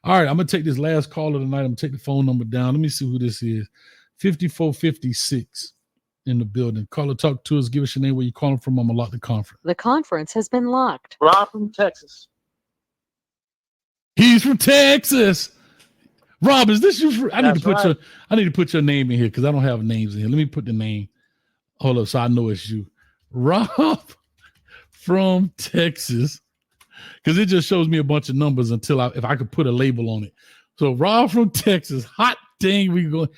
All right, I'm gonna take this last caller tonight. I'm gonna take the phone number down. Let me see who this is. 5456 in the building. Caller, talk to us. Give us your name, where you calling from. I'm gonna lock the conference. The conference has been locked. Rob from Texas. He's from Texas. Rob, is this you? I need to put your name in here because I don't have names in here. Let me put the name. Hold up, so I know it's you. Rob from Texas. Because it just shows me a bunch of numbers if I could put a label on it. So Rob from Texas, hot dang,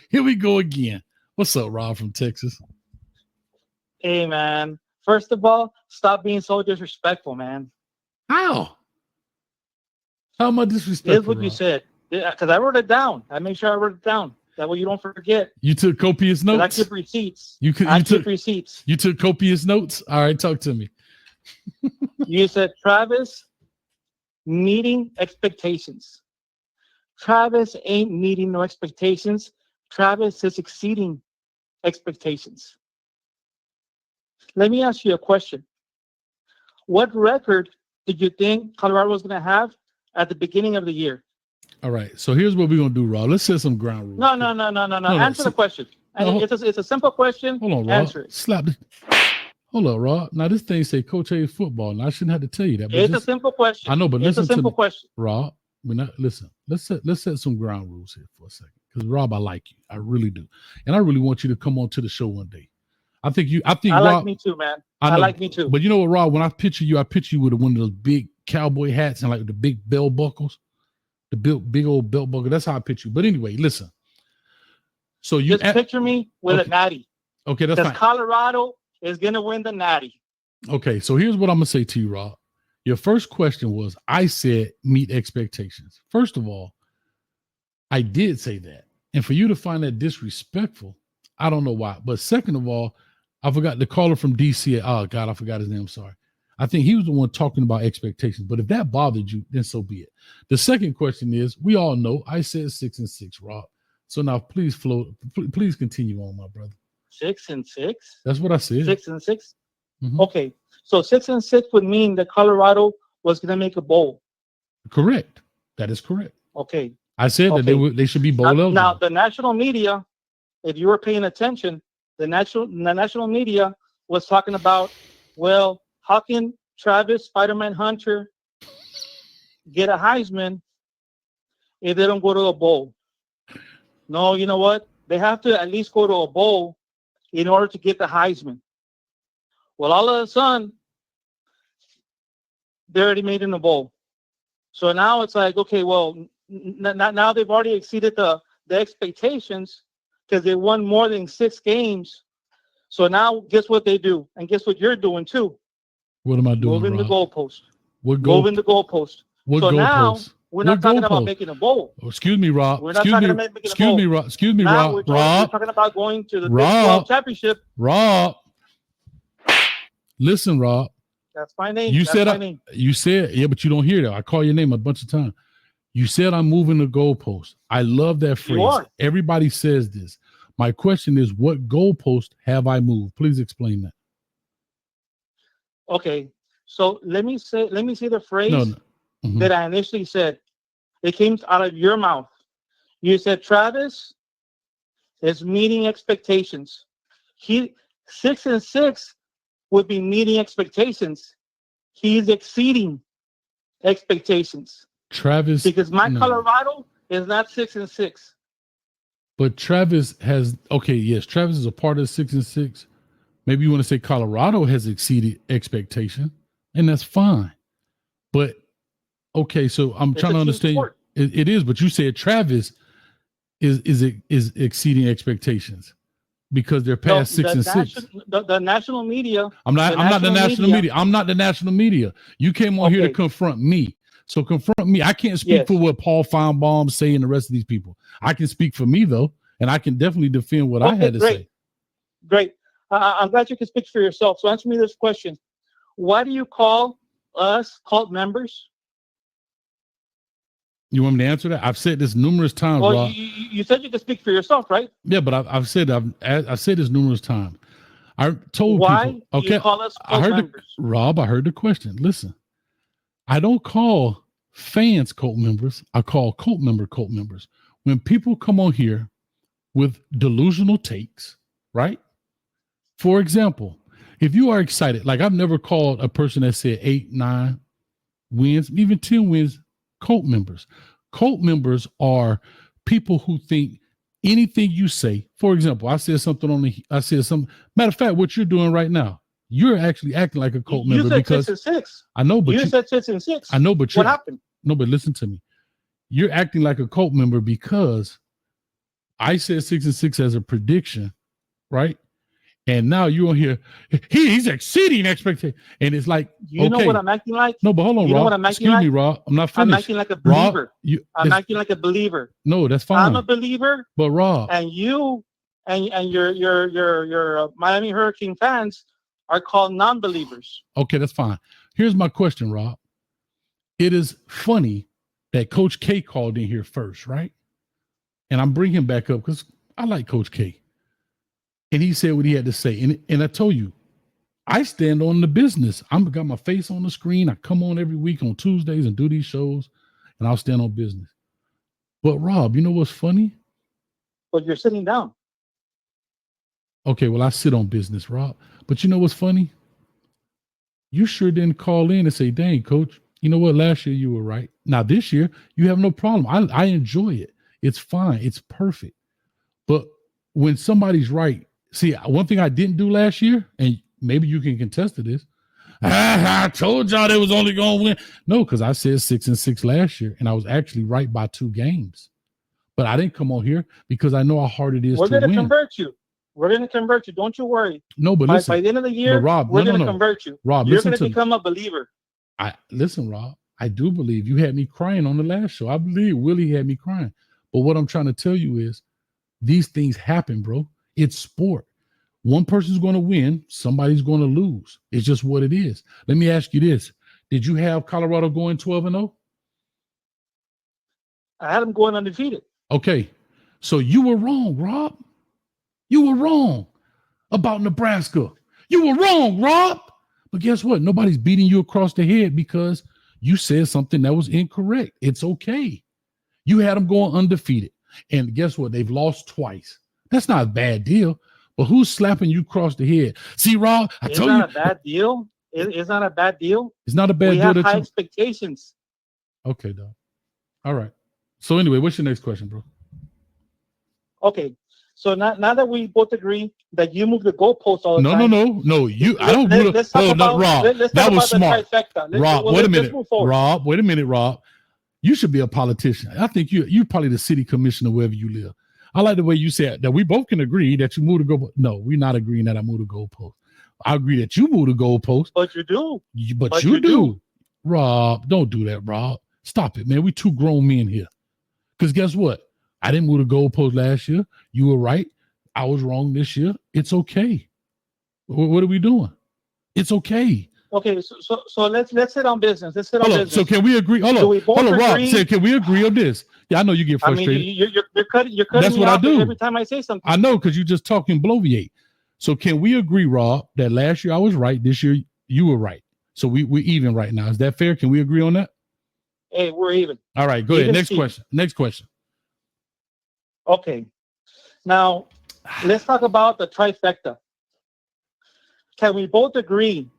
here we go again. What's up, Rob from Texas? Hey, man. First of all, stop being so disrespectful, man. How? How am I disrespectful? Here's what you said. Because I wrote it down. I made sure I wrote it down. That way you don't forget. You took copious notes? I keep receipts. I keep receipts. You took copious notes? All right, talk to me. You said Travis meeting expectations. Travis ain't meeting no expectations. Travis is exceeding expectations. Let me ask you a question. What record did you think Colorado was going to have at the beginning of the year? All right. So here's what we're going to do, Rob. Let's set some ground rules. No. Answer the question. It's a simple question. Hold on, Rob. Answer it. Hold on, Rob. Now this thing say Coach A football. Now I shouldn't have to tell you that. But it's a simple question. I know, but it's listen a simple to me. question. Rob, listen. Let's set some ground rules here for a second. Because Rob, I like you. I really do. And I really want you to come on to the show one day. I think Rob, like me too, man. I like me too. But you know what, Rob? When I picture you with one of those big cowboy hats and like the big belt buckles. The big old belt buckle. That's how I picture you. But anyway, listen. So you just picture me with a natty. Okay, that's fine. Because Colorado is gonna win the natty. Okay, so here's what I'm gonna say to you, Rob. Your first question was, I said meet expectations. First of all, I did say that. And for you to find that disrespectful, I don't know why. But second of all, I forgot the caller from DC. Oh God, I forgot his name. I'm sorry. I think he was the one talking about expectations. But if that bothered you, then so be it. The second question is, we all know I said 6-6, Rob. So now please please continue on, my brother. 6-6? That's what I said. 6-6? Mm-hmm. Okay. So 6-6 would mean that Colorado was going to make a bowl. Correct. That is correct. Okay. I said that they should be bowl eligible. Now the national media, if you were paying attention, the national media was talking about, well, how can Travis Spider-Man Hunter get a Heisman if they don't go to a bowl? No, you know what? They have to at least go to a bowl in order to get the Heisman. Well, all of a sudden, they already made it in a bowl. So now it's like, okay, well, now they've already exceeded the expectations because they won more than 6 games. So now guess what they do? And guess what you're doing too? What am I doing, Moving Rob? the goalpost. Moving the goalpost. What so goalpost? Now we're not talking about making a bowl. Oh, excuse me, Rob. We're not talking about making a bowl. Excuse me, now Rob. We're talking about going to the Big 12 championship. Rob. Listen, Rob. That's my name. You said, yeah, but you don't hear that. I call your name a bunch of times. You said I'm moving the goalpost. I love that phrase. You are. Everybody says this. My question is, what goalpost have I moved? Please explain that. Okay, so let me say the phrase Mm-hmm. that I initially said. It came out of your mouth. You said Travis is meeting expectations. 6-6 would be meeting expectations. He's exceeding expectations. Travis, because Colorado is not 6-6. But Travis has Travis is a part of 6-6. Maybe you want to say Colorado has exceeded expectation, and that's fine. But okay, so I'm trying to understand. It is, but you said Travis is exceeding expectations because they're past 6-6. The national media. I'm not the national media. I'm not the national media. You came on here to confront me. So confront me. I can't speak for what Paul Feinbaum say and the rest of these people. I can speak for me though, and I can definitely defend what I had to say. Great. I'm glad you can speak for yourself. So answer me this question. Why do you call us cult members? You want me to answer that? I've said this numerous times. Well, Rob. You said you could speak for yourself, right? Yeah, but I've said this numerous times. I told people. Okay, do you call us cult members? Rob, I heard the question. Listen, I don't call fans, cult members, I call cult members. When people come on here with delusional takes, right? For example, if you are excited, like I've never called a person that said 8, 9 wins, even 10 wins, cult members. Cult members are people who think anything you say. For example, I said something matter of fact, what you're doing right now, you're actually acting like a cult member because 6 and 6. I know, but you said 6 and 6. I know, but what happened? No, but listen to me. You're acting like a cult member because I said 6 and 6 as a prediction, right? And now you're on here. He's exceeding expectations, and it's like, you know what I'm acting like? No, but hold on, you Rob. know what I'm acting Excuse like? me, Rob. I'm not finished. I'm acting like a believer. Rob, I'm acting like a believer. No, that's fine. I'm a believer. But Rob, and you and your Miami Hurricane fans are called non-believers. Okay, that's fine. Here's my question, Rob. It is funny that Coach K called in here first, right? And I'm bringing him back up because I like Coach K. And he said what he had to say. And I told you, I stand on the business. I'm got my face on the screen. I come on every week on Tuesdays and do these shows, and I'll stand on business. But Rob, you know what's funny? But you're sitting down. Okay, well, I sit on business, Rob. But you know what's funny? You sure didn't call in and say, dang, coach, you know what? Last year you were right. Now this year, you have no problem. I enjoy it. It's fine. It's perfect. But when somebody's right, see, one thing I didn't do last year, and maybe you can contest to this, I told y'all they was only going to win. No, because I said 6 and 6 last year, and I was actually right by 2 games. But I didn't come on here because I know how hard it is to win. We're going to convert you. We're going to convert you. Don't you worry. No, but listen. By the end of the year, Rob, we're going to convert you. Rob, you're going to become a believer. Listen, Rob, I do believe you had me crying on the last show. I believe Willie had me crying. But what I'm trying to tell you is these things happen, bro. It's sport. One person's going to win. Somebody's going to lose. It's just what it is. Let me ask you this. Did you have Colorado going 12-0? I had them going undefeated. Okay. So you were wrong, Rob. You were wrong about Nebraska. You were wrong, Rob. But guess what? Nobody's beating you across the head because you said something that was incorrect. It's okay. You had them going undefeated. And guess what? They've lost twice. That's not a bad deal. But who's slapping you across the head? See, Rob, I told you. It's not a bad deal. It's not a bad deal. It's not a bad deal. We have high expectations. Okay, dog. All right. So anyway, what's your next question, bro? Okay. So now that we both agree that you move the goalposts all the time. No. I don't move the Rob. That was smart. Rob, wait a minute. Rob, wait a minute, Rob. You should be a politician. I think you're probably the city commissioner wherever you live. I like the way you said that we both can agree that you move the goalpost. No, we're not agreeing that I move the goalpost. I agree that you move the goalpost. But you do. But you do. Rob, don't do that, Rob. Stop it, man. We 2 grown men here. Because guess what? I didn't move the goalpost last year. You were right. I was wrong this year. It's okay. What are we doing? It's okay. Okay, so let's sit on business. Let's sit on business. So can we agree? Hold on, Rob. Say, can we agree on this? Yeah, I know you get frustrated. I mean, you're cutting That's me what off I do every time I say something. I know, because you're just talking bloviate. So can we agree, Rob, that last year I was right, this year you were right? So we're even right now. Is that fair? Can we agree on that? Hey, we're even. All right, go ahead. Next question. Okay. Now, let's talk about the trifecta. Can we both agree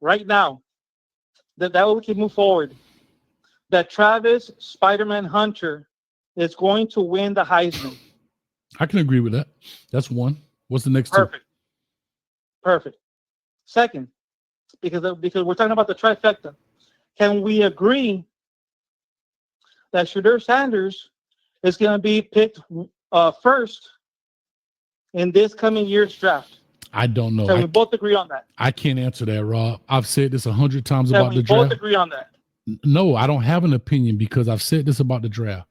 right now that way we can move forward, that Travis Spider-Man Hunter is going to win the Heisman? I can agree with that. That's one. What's the next two? Perfect. Second, because we're talking about the trifecta, can we agree that Shedeur Sanders is going to be picked first in this coming year's draft? I don't know. Can we both agree on that? I can't answer that, Rob. I've said this 100 times Can about the draft. Can we both agree on that? No, I don't have an opinion because I've said this about the draft.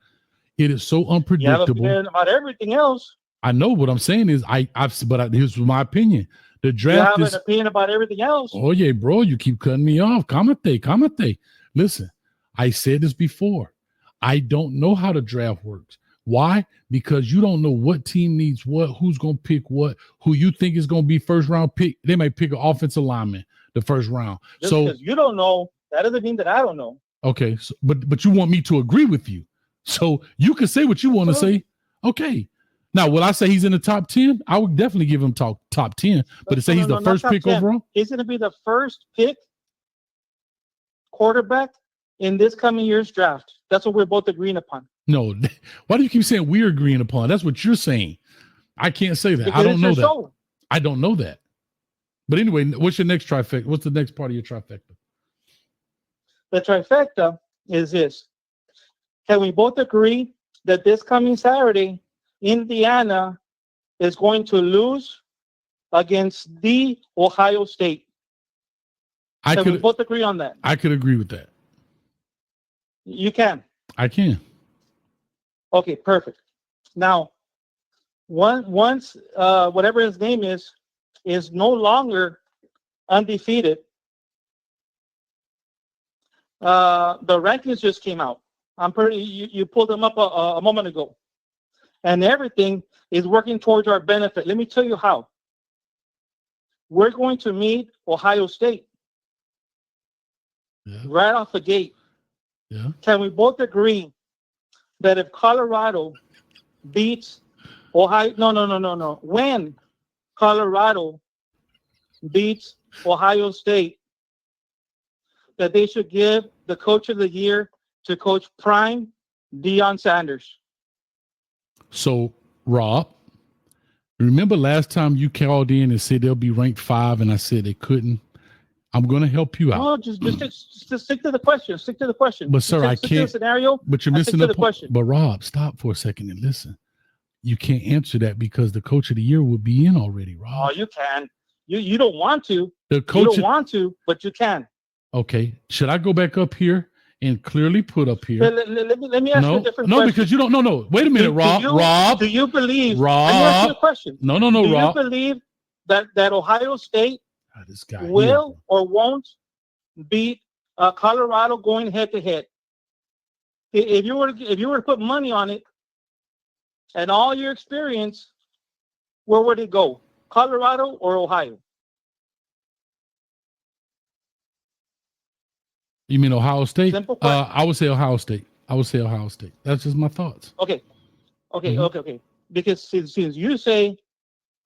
It is so unpredictable. You have an opinion about everything else. I know. What I'm saying is, here's my opinion. The draft you have an opinion about everything else. Oh yeah, bro, you keep cutting me off. Kamate. Listen, I said this before. I don't know how the draft works. Why? Because you don't know what team needs what, who's going to pick what, who you think is going to be first round pick. They may pick an offensive lineman the first round. Just because you don't know, that doesn't mean that I don't know. Okay, so, but you want me to agree with you, so you can say what you want to say. Okay. Now, will I say he's in the top 10? I would definitely give him top 10. But to say he's the not first top pick 10. overall, He's going to be the first pick quarterback in this coming year's draft. That's what we're both agreeing upon. no. Why do you keep saying we're agreeing upon? That's what you're saying. I can't say that. Because I don't it's know your that. show. I don't know that. But anyway, what's your next trifecta? What's the next part of your trifecta? The trifecta is this. Can we both agree that this coming Saturday, Indiana is going to lose against the Ohio State? Can we both agree on that? I could agree with that. You can. I can. Okay, perfect. Now, once whatever his name is no longer undefeated. The rankings just came out. You pulled them up a moment ago, and everything is working towards our benefit. Let me tell you how. We're going to meet Ohio State right off the gate. Yeah. Can we both agree that if Colorado beats Ohio, no. When Colorado beats Ohio State, that they should give the coach of the year to Coach Prime Deion Sanders? So, Rob, remember last time you called in and said they'll be ranked 5, and I said they couldn't? I'm going to help you out. No, just stick to the question. Stick to the question. But sir, I stick to the can't. scenario. But you're missing the question. But Rob, stop for a second and listen. You can't answer that because the coach of the year would be in already, Rob. Oh, you can. You don't want to. The coach. You don't want to, but you can. Okay. Should I go back up here and clearly put up here? Let me ask you a different question. No, because you don't. No. Wait a minute, Rob. Do you believe? Rob. Let me ask you a question. No, do Rob. You believe that Ohio State this guy will or won't beat Colorado going head to head? If you were to put money on it, and all your experience, where would it go? Colorado or Ohio? You mean Ohio State? Simple question. I would say Ohio State. That's just my thoughts. Okay. Because since you say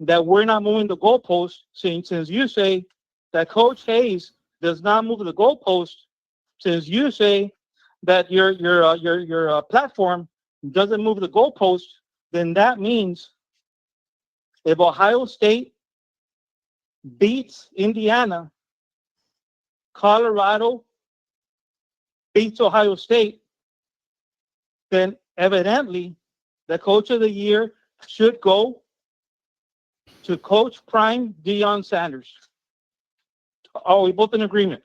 that we're not moving the goalpost, since you say that Coach Hayes does not move the goalpost, since you say that your platform doesn't move the goalpost, then that means if Ohio State beats Indiana, Colorado beats Ohio State, then evidently the coach of the year should go to Coach Prime Deion Sanders. Are we both in agreement?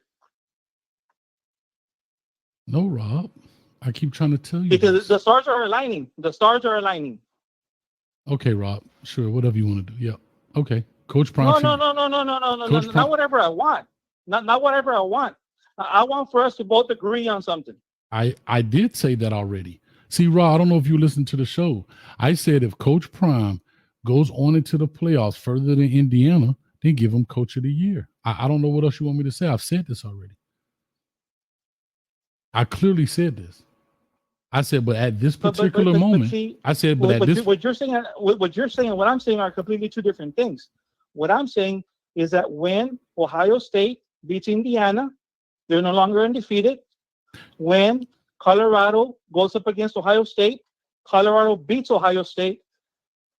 No, Rob. I keep trying to tell you. Because the stars are aligning. The stars are aligning. Okay, Rob. Sure, whatever you want to do. Yeah. Okay. Coach Prime. No. Not whatever I want. Not whatever I want. I want for us to both agree on something. I did say that already. See, Rob, I don't know if you listened to the show. I said if Coach Prime goes on into the playoffs further than Indiana, then give him Coach of the Year. I don't know what else you want me to say. I've said this already. I clearly said this. I said, but at this particular moment, I said, but at this. What you're saying and what I'm saying are completely two different things. What I'm saying is that when Ohio State beats Indiana, they're no longer undefeated. When Colorado goes up against Ohio State, Colorado beats Ohio State,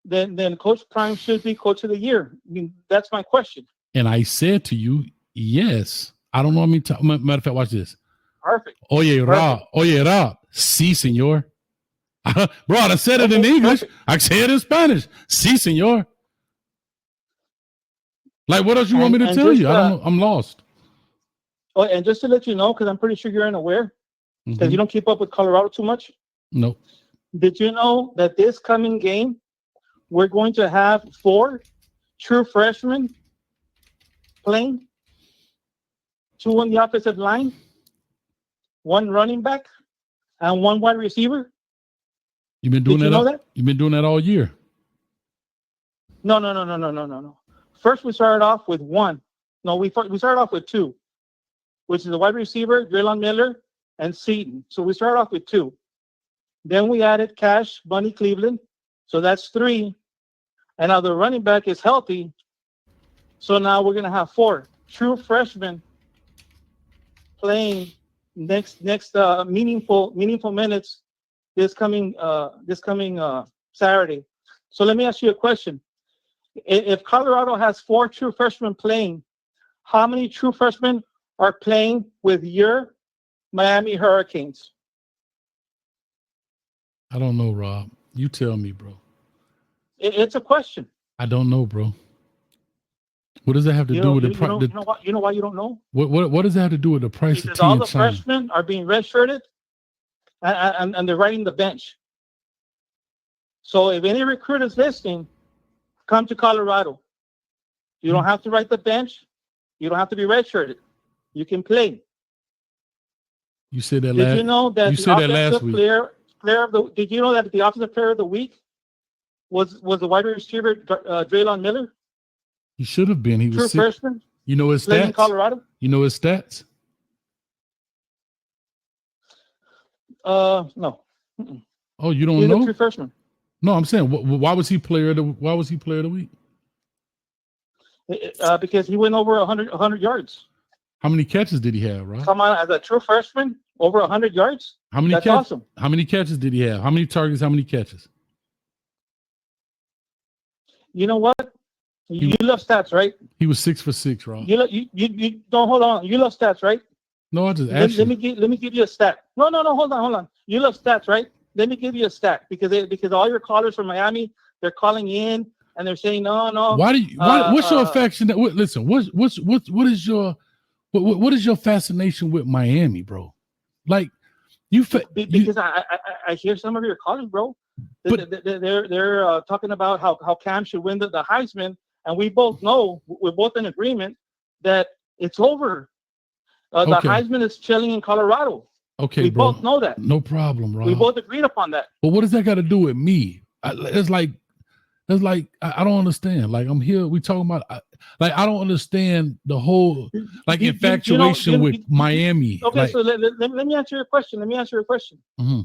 then Coach Prime should be Coach of the Year. I mean, that's my question. And I said to you, yes. I don't know. Matter of fact, watch this. Perfect. Oye, Rob. Sí, señor. Bro, I said it in English. Perfect. I said it in Spanish. Sí, señor. Like, what else you want me to tell you? I don't know. I'm lost. Oh, and just to let you know, because I'm pretty sure you're unaware, because you don't keep up with Colorado too much. Nope. Did you know that this coming game, we're going to have 4 true freshmen playing? 2 on the offensive line, 1 running back, and 1 wide receiver. You've been doing that? You've been doing that all year. No. First, we started off with 1. No, we started off with 2, which is the wide receiver, Drelon Miller, and Seton. So we start off with 2. Then we added Cash, Bunny, Cleveland. So that's 3. And now the running back is healthy. So now we're going to have 4 true freshmen playing next meaningful minutes this coming Saturday. So let me ask you a question. If Colorado has 4 true freshmen playing, how many true freshmen are playing with your Miami Hurricanes? I don't know, Rob. You tell me, bro. It's a question. I don't know, bro. What does that have to do with the price? You know why you don't know? What does that have to do with the price Because of tea all in the China? freshmen are being redshirted, and they're riding the bench. So if any recruit is listening, come to Colorado. You don't have to ride the bench. You don't have to be redshirted. You can play. You said that. Did you know that you the said that last offensive week. player of the? Did you know that the offensive player of the week was the wide receiver Draylon Miller? He should have been. He was True sick. freshman. You know his Playing in stats. Colorado. You know his stats. No. Oh, you don't He's know? a true freshman. No, I'm saying, why was he player of the? Why was he player of the week? Because he went over 100 yards. How many catches did he have, Rob? Come on, as a true freshman, over 100 yards. How many? That's awesome. How many catches did he have? How many targets? How many catches? You know what? You love stats, right? He was 6 for 6, Rob. You don't hold on. You love stats, right? No, I just asked Let me give you a stat. No, hold on. You love stats, right? Let me give you a stat because all your callers from Miami, they're calling in and they're saying no. Why do you? What's your affection? Listen, what is your fascination with Miami, bro? Like because I hear some of your callers, bro. They're talking about how Cam should win the Heisman, and we both know, we're both in agreement that it's over. The Heisman is chilling in Colorado. Okay, we bro. both know that. No problem, Rob. We both agreed upon that. But what does that got to do with me? It's like I don't understand. Like I'm here, we talking about I don't understand the whole infatuation with Miami. Okay, so let me answer your question. Mm-hmm.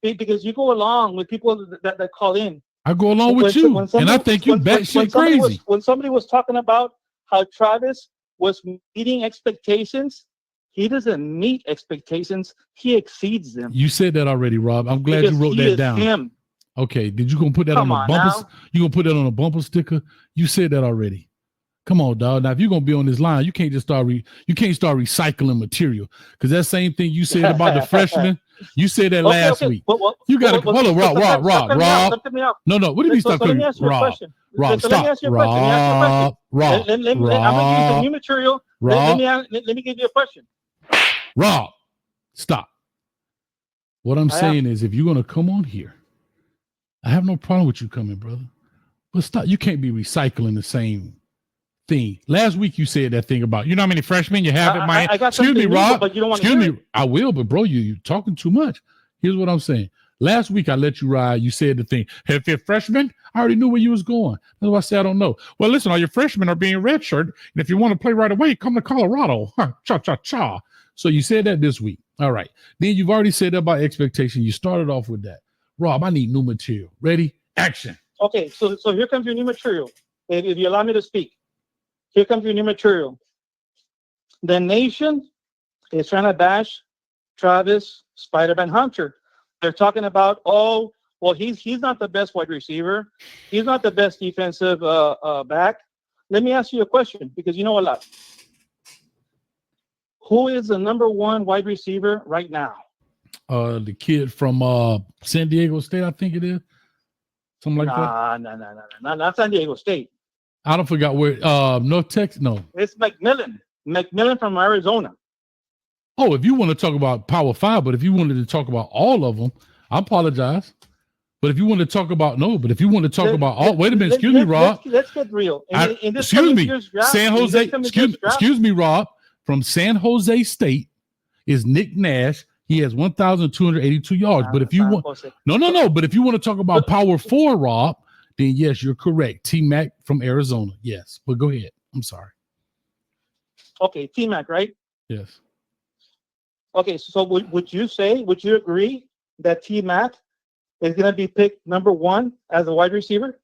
Because you go along with people that call in. I go along with you, and I think you batshit crazy. When somebody was talking about how Travis was meeting expectations, he doesn't meet expectations. He exceeds them. You said that already, Rob. I'm glad you wrote that down. Him. Okay, did you gonna put that on a bumper? You gonna put that on a bumper sticker? You said that already. Come on, dog. Now, if you're gonna be on this line, you can't just start recycling material, because that same thing you said about the freshmen, you said that last week. You gotta hold on, Rob. No. What do you mean stop? Let me ask you a question. Rob, stop. I'm gonna give you some new material. Let me give you a question. Rob, stop. What I'm saying is, if you're gonna come on here, I have no problem with you coming, brother. But stop. You can't be recycling the same thing. Last week you said that thing about, you know how many freshmen you have at my. Excuse me, Rob. But you don't want to Excuse me. I will, but bro, you're talking too much. Here's what I'm saying. Last week I let you ride. You said the thing. Hey, if you're freshman, I already knew where you was going. That's why I said I don't know. Well, listen, all your freshmen are being redshirted, and if you want to play right away, come to Colorado. Cha. So you said that this week. All right. Then you've already said that about expectation. You started off with that. Rob, I need new material. Ready? Action. Okay, so here comes your new material. If you allow me to speak, here comes your new material. The nation is trying to bash Travis Spider-Man Hunter. They're talking about, he's not the best wide receiver. He's not the best defensive back. Let me ask you a question, because you know a lot. Who is the number 1 wide receiver right now? The kid from San Diego State, I think it is. Something like that. No, not San Diego State. I don't forgot where. North Texas. No, it's McMillan. McMillan from Arizona. Oh, if you want to talk about Power 5, but if you wanted to talk about all of them, I apologize. But if you want to talk about wait a minute, excuse me, Rob. Let's get real. Excuse me, San Jose. Excuse me, Rob. From San Jose State is Nick Nash. He has 1,282 yards. But if you want, But if you want to talk about Power 4, Rob, then yes, you're correct. T-Mac from Arizona. Yes, but go ahead. I'm sorry. Okay, T-Mac, right? Yes. Okay, so would you agree that T Mac is going to be picked number 1 as a wide receiver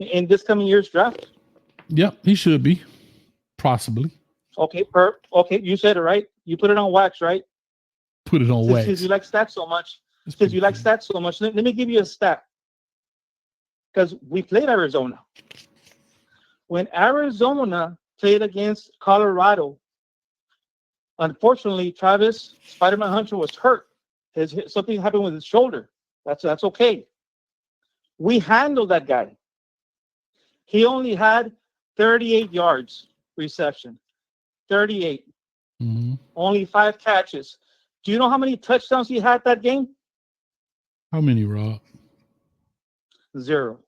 in this coming year's draft? Yep, he should be. Possibly. Okay, okay, you said it right. You put it on wax, right? Put it on Since wax. you like stats so much, That's since you pretty like cool. stats so much, let me give you a stat. Because we played Arizona. When Arizona played against Colorado, unfortunately, Travis Spider-Man Hunter was hurt. Something happened with his shoulder. That's okay. We handled that guy. He only had 38 yards reception. 38. Mhm. Only 5 catches. Do you know how many touchdowns he had that game? How many, Rob? 0.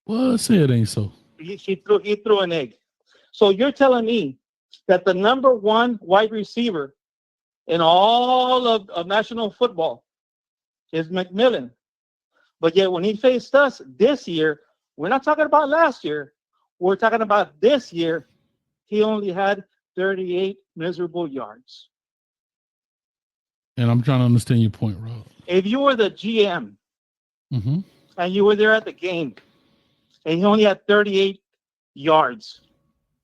Well, say it ain't so. He threw an egg. So you're telling me that the number 1 wide receiver in all of national football is McMillan. But yet when he faced us this year, we're not talking about last year. We're talking about this year. He only had 38 miserable yards. And I'm trying to understand your point, Rob. If you were the GM Mm-hmm. and you were there at the game and he only had 38 yards,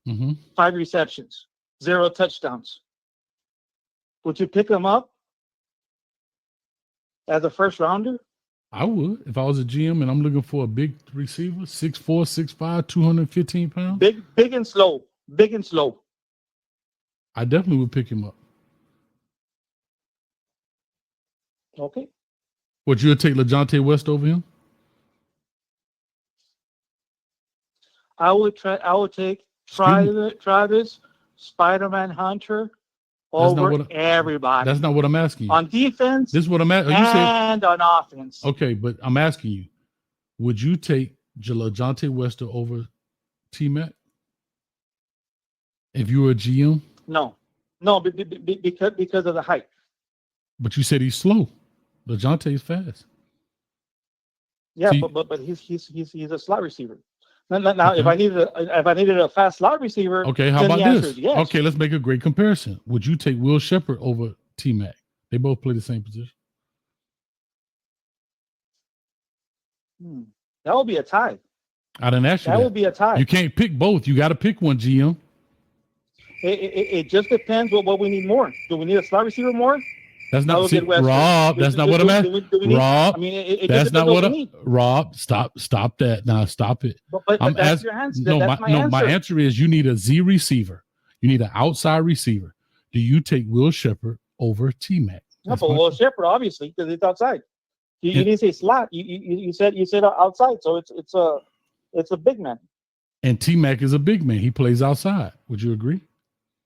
Mm-hmm. 5 receptions, 0 touchdowns, would you pick him up as a first rounder? I would. If I was a GM and I'm looking for a big receiver, 6'4", 6'5", 215 pounds, Big and slow. Big and slow. I definitely would pick him up. Okay. Would you take LeJohntay West over him? I would take Travis Spider-Man Hunter over everybody. That's not what I'm asking you. On defense This is what I'm asking. and on offense. Okay, but I'm asking you, would you take LeJohntay West over T-Mac if you were a GM? No, because of the height. But you said he's slow. LeJohntay is fast. Yeah, See, but he's a slot receiver. Now, okay. if I needed a fast slot receiver, Okay, how then about the answer this? is yes. Okay, let's make a great comparison. Would you take Will Shepherd over T-Mac? They both play the same position. That would be a tie. I didn't ask you That would be a tie. You can't pick both. You got to pick one, GM. It just depends what we need more. Do we need a slot receiver more? That's not Rob. That's not what I'm asking. Rob, I mean, that's not what I. Rob, stop that. Now stop it. But that's your answer. That's my answer. My answer is you need a Z receiver. You need an outside receiver. Do you take Will Shepherd over T-Mac? No, but Will Shepherd obviously because it's outside. You didn't say slot. You said outside. So it's a big man. And T-Mac is a big man. He plays outside. Would you agree?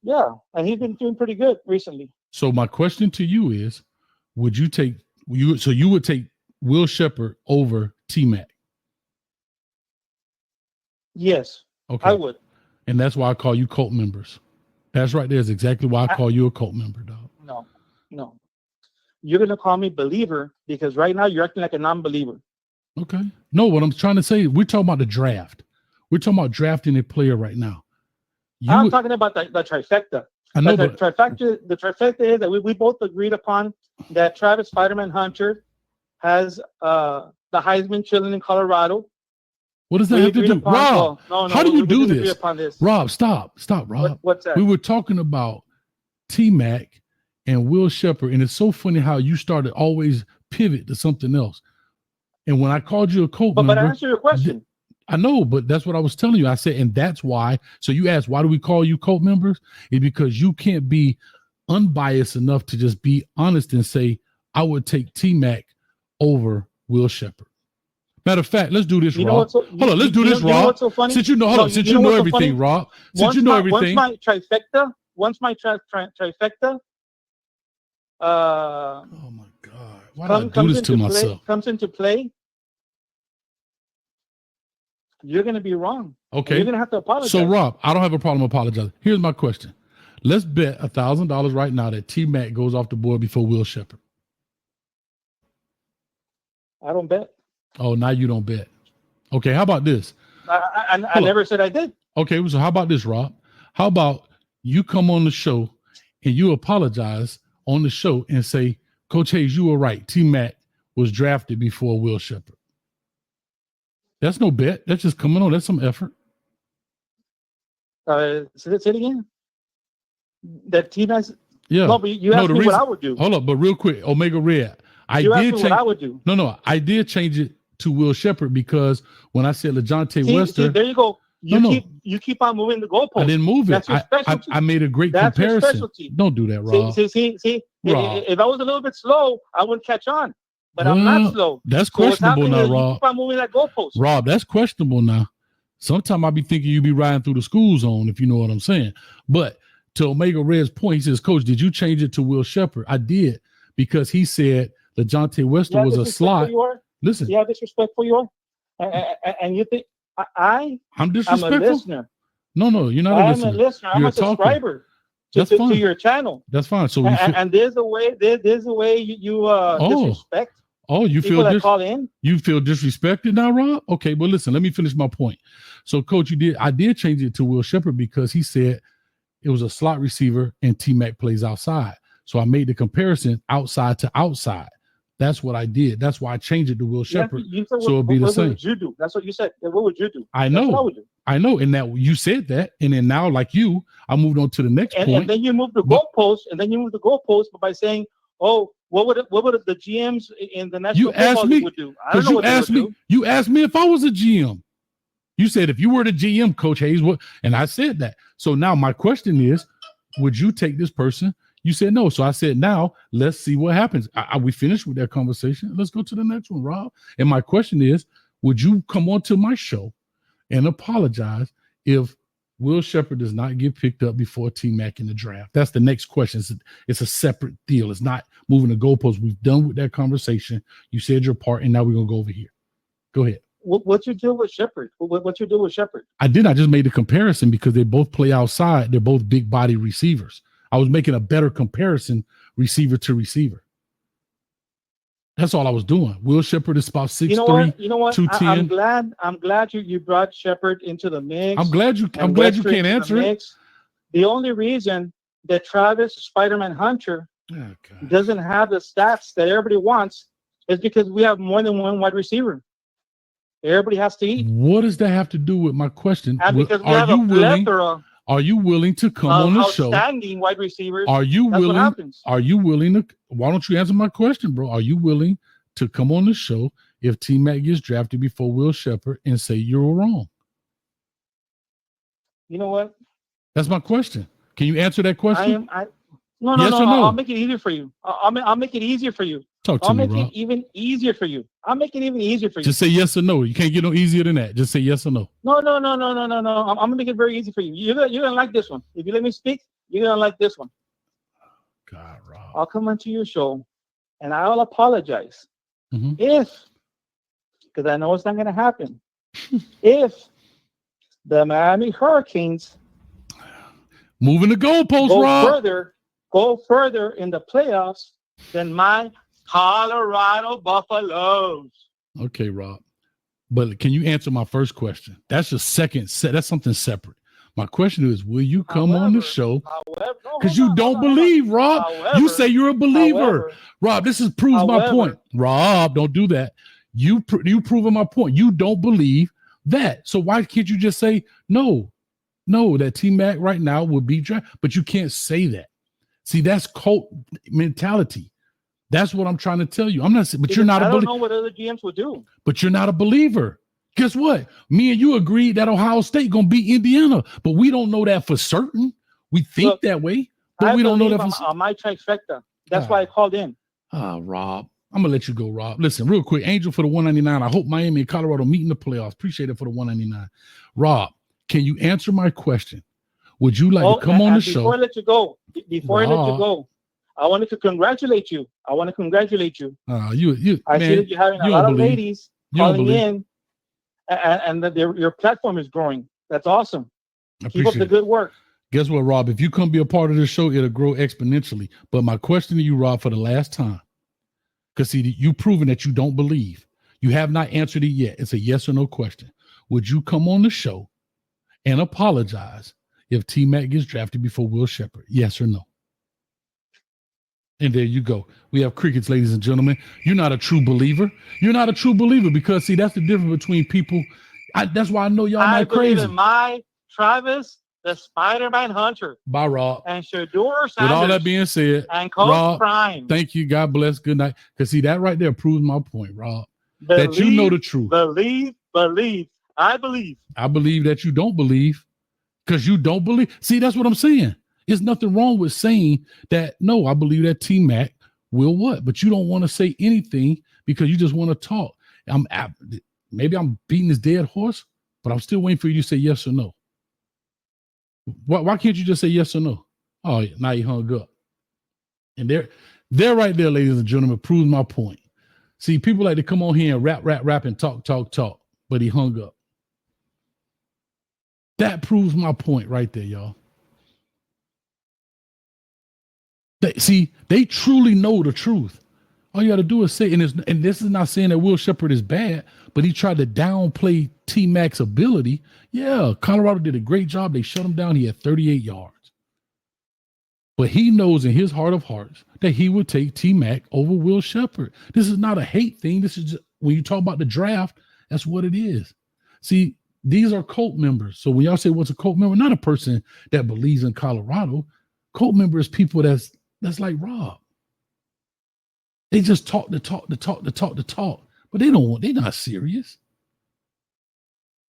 Yeah, and he's been doing pretty good recently. So my question to you is, would you take you would take Will Shepherd over T-Mac? Yes. Okay. I would. And that's why I call you cult members. That's right there is exactly why I call you a cult member, dog. No. You're gonna call me believer because right now you're acting like a non-believer. Okay. No, what I'm trying to say, we're talking about the draft. We're talking about drafting a player right now. I'm talking about the trifecta. I know, the trifecta is that we both agreed upon that Travis Spider-Man Hunter has the Heisman chilling in Colorado. What does that have to do? Rob, how do you do this? Rob, stop, Rob. What's that? We were talking about T-Mac and Will Shepherd, and it's so funny how you started always pivot to something else. And when I called you a cult member, but I answered your question. I know, but that's what I was telling you. I said, and that's why. So you asked, why do we call you cult members? It's because you can't be unbiased enough to just be honest and say, I would take T-Mac over Will Shepherd. Matter of fact, let's do this, Rob. Hold on, let's do this, Rob. So funny? Since you know, since you know everything, Rob. Since you know everything. Once my trifecta. Oh my God! Why do I do this to myself? Comes into play. You're going to be wrong. Okay. You're going to have to apologize. So, Rob, I don't have a problem apologizing. Here's my question. Let's bet $1,000 right now that T-Mac goes off the board before Will Shepherd. I don't bet. Oh, now you don't bet. Okay, how about this? I never said I did. Okay, so how about this, Rob? How about you come on the show and you apologize on the show and say, Coach Hayes, you were right. T-Mac was drafted before Will Shepherd. That's no bet. That's just coming on. That's some effort. Say it again. That T-Mac. Yeah. No, but you asked me what I would do. Hold up, but real quick, Omega Red. You asked me what I would do. No, I did change it to Will Shepherd because when I said LeJohntay Wester. See, there you go. You keep on moving the goalpost. I didn't move it. That's your specialty. I made a great That's comparison. Your specialty. Don't do that, Rob. See. Rob. If I was a little bit slow, I wouldn't catch on. But I'm not slow. That's questionable now, Rob. You keep on moving that goalpost. Rob, that's questionable now. Sometimes I be thinking you be riding through the school zone, if you know what I'm saying. But to Omega Red's point, he says, Coach, did you change it to Will Shepherd? I did, because he said LeJohntay Wester was a slot. Listen. You have disrespect for you are? And you think I'm disrespectful? I'm a listener. No, you're not a listener. I'm a listener. I'm a subscriber to your channel. That's fine. So and there's a way you disrespect. Oh, you feel call in? You feel disrespected now, Rob? Okay, well, listen, let me finish my point. So, Coach, I did change it to Will Shepherd because he said it was a slot receiver and T-Mac plays outside. So I made the comparison outside to outside. That's what I did. That's why I changed it to Will Shepherd. So it'll be the same. What would you do? That's what you said. What would you do? I know. That's what I would do. I know. And that you said that. And then now, like you, I moved on to the next point. And then you move the goalpost. And then you move the goalpost by saying, oh, what would the GMs in the National Football League would do? I don't know what they would do. You asked me if I was a GM. You said if you were the GM, Coach Hayes, what? And I said that. So now my question is, would you take this person? You said no. So I said, now let's see what happens. We finished with that conversation. Let's go to the next one, Rob. And my question is, would you come on to my show and apologize if Will Shepherd does not get picked up before T-Mac in the draft? That's the next question. It's a separate deal. It's not moving the goalposts. We've done with that conversation. You said your part, and now we're going to go over here. Go ahead. What's your deal with Shepherd? What's your deal with Shepherd? I just made a comparison because they both play outside. They're both big body receivers. I was making a better comparison, receiver to receiver. That's all I was doing. Will Shepherd is about 6'3", you know what? 210. I'm glad you brought Shepherd into the mix. I'm glad you can't answer it. The only reason that Travis Spider-Man Hunter doesn't have the stats that everybody wants is because we have more than one wide receiver. Everybody has to eat. What does that have to do with my question? And because we have a plethora. Are you willing to come on the show? Outstanding wide receivers. Are you willing? What happens. Are you willing to? Why don't you answer my question, bro? Are you willing to come on the show if T-Mac gets drafted before Will Shepherd and say you're wrong? You know what? That's my question. Can you answer that question? No. I'll make it easier for you. I'll make it easier for you. Talk to me, Rob. I'll make it even easier for you. Just say yes or no. You can't get no easier than that. Just say yes or no. No. I'm gonna make it very easy for you. You're gonna like this one. If you let me speak, you're gonna like this one. God, Rob. I'll come onto your show, and I'll apologize because I know it's not gonna happen. If the Miami Hurricanes moving the goalposts, Rob, go further in the playoffs than my Colorado Buffaloes. Okay, Rob. But can you answer my first question? That's your second set. That's something separate. My question is, will you come on the show? Because you don't believe, Rob. You say you're a believer. Rob, this proves my point. Rob, don't do that. You proving my point. You don't believe that. So why can't you just say no, that T-Mac right now would be drafted? But you can't say that. See, that's cult mentality. That's what I'm trying to tell you. I'm not saying, but you're not a believer. I don't know what other GMs would do. But you're not a believer. Guess what? Me and you agreed that Ohio State gonna beat Indiana, but we don't know that for certain. We think that way, but we don't know that for certain. On my trifecta. That's why I called in. Rob, I'm gonna let you go, Rob. Listen, real quick, Angel for the 199. I hope Miami and Colorado meet in the playoffs. Appreciate it for the 199. Rob, can you answer my question? Would you like to come on the show? Before I let you go, I wanted to congratulate you. I I see that you're having a lot of ladies calling in, and that your platform is growing. That's awesome. Keep up the good work. Guess what, Rob? If you come be a part of this show, it'll grow exponentially. But my question to you, Rob, for the last time, because see, you've proven that you don't believe. You have not answered it yet. It's a yes or no question. Would you come on the show and apologize if T-Mac gets drafted before Will Shepherd? Yes or no? And there you go. We have crickets, ladies and gentlemen. You're not a true believer. You're not a true believer because, see, that's the difference between people. That's why I know y'all I not believe crazy. in my Travis, the Spider-Man Hunter, Bye, Rob. and Shador Sanders. With all that being said, and Coach Rob, Prime. thank you. God bless. Good night. Because, see, that right there proves my point, Rob. Believe, that you know the truth. Believe. I believe. I believe that you don't believe because you don't believe. See, that's what I'm saying. There's nothing wrong with saying that, no, I believe that T-Mac will what? But you don't want to say anything because you just want to talk. Maybe I'm beating this dead horse, but I'm still waiting for you to say yes or no. Why can't you just say yes or no? Oh, now you hung up. And they're right there, ladies and gentlemen, proves my point. See, people like to come on here and rap, and talk, but he hung up. That proves my point right there, y'all. They truly know the truth. All you got to do is say, and this is not saying that Will Shepherd is bad, but he tried to downplay T-Mac's ability. Yeah, Colorado did a great job. They shut him down. He had 38 yards. But he knows in his heart of hearts that he would take T-Mac over Will Shepherd. This is not a hate thing. This is just, when you talk about the draft, that's what it is. See, these are cult members. So when y'all say what's a cult member, not a person that believes in Colorado. Cult member is people that's like Rob. They just talk, but they're not serious.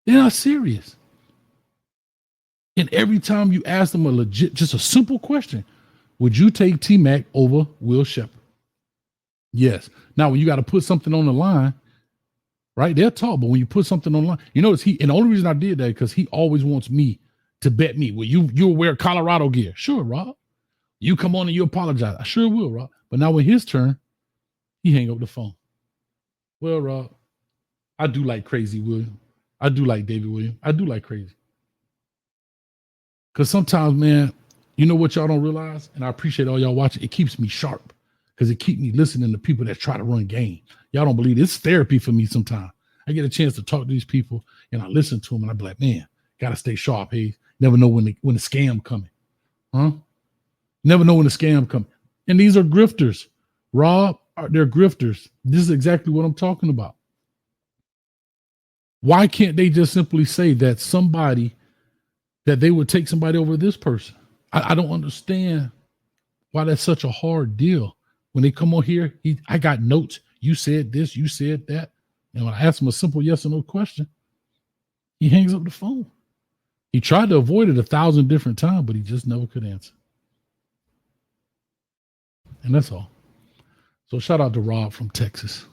They're not serious. And every time you ask them a legit, just a simple question, would you take T-Mac over Will Shepherd? Yes. Now, when you got to put something on the line, right? They'll talk, but when you put something on the line, you notice and the only reason I did that because he always wants me to bet me. Well, you'll wear Colorado gear. Sure, Rob. You come on and you apologize. I sure will, Rob. But now when his turn, he hang up the phone. Well, Rob, I do like Crazy William. I do like David Williams. I do like Crazy. Because sometimes, man, you know what y'all don't realize? And I appreciate all y'all watching. It keeps me sharp because it keeps me listening to people that try to run game. Y'all don't believe it. It's therapy for me sometimes. I get a chance to talk to these people and I listen to them and I be like, man, got to stay sharp. Hey, never know when the scam coming. Huh? Never know when the scam coming. And these are grifters. Rob, they're grifters. This is exactly what I'm talking about. Why can't they just simply say that they would take somebody over this person? I don't understand why that's such a hard deal. When they come on here, I got notes. You said this, you said that. And when I ask him a simple yes or no question, he hangs up the phone. He tried to avoid it 1,000 different times, but he just never could answer. And that's all. So shout out to Rob from Texas.